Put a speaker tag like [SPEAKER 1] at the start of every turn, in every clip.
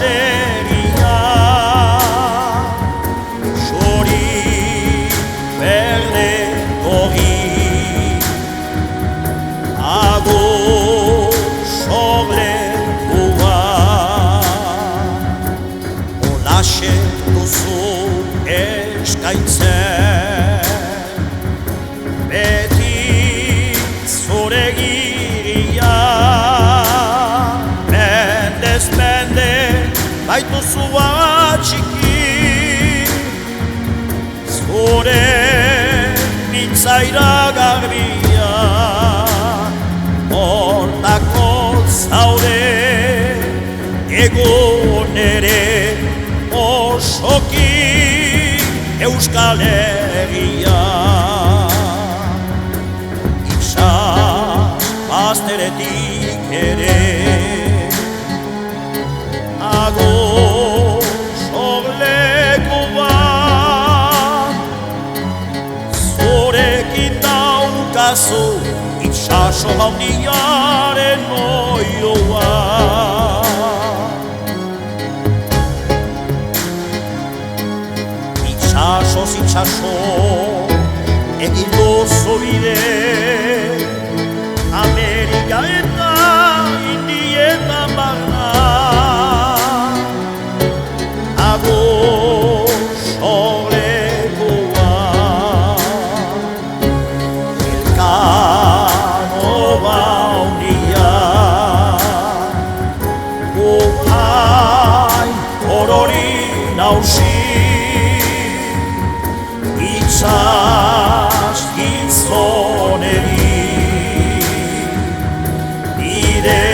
[SPEAKER 1] Herria Xori berde gorri Ago sorlekua Olaxe duzu eskaintzen Beti zure giria Mendez mende baituzu atxiki Zure mintzaira garbia Hortako zaude egun ere osoki Euskal Herria Itsas bazteretik ere Ago sorleku bat Zurekin daukazu itsaso handiaren oioa Itsasoz itsaso egin duzu bide Amerika eta Indietan barna Ago sorlekua Elkanova handia Upain orori nausi Itsas gizoneri Nire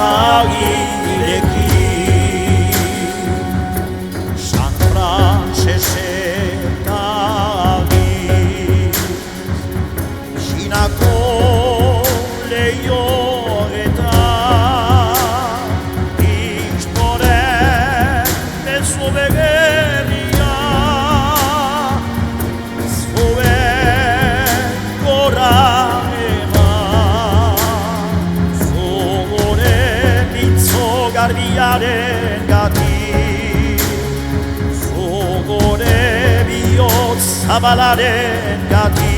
[SPEAKER 1] agirekin San Francesek agiz Xinako lehioretan Ixtoren bezu begerria Garbiaren gati Zugore bihotz zabalaren gati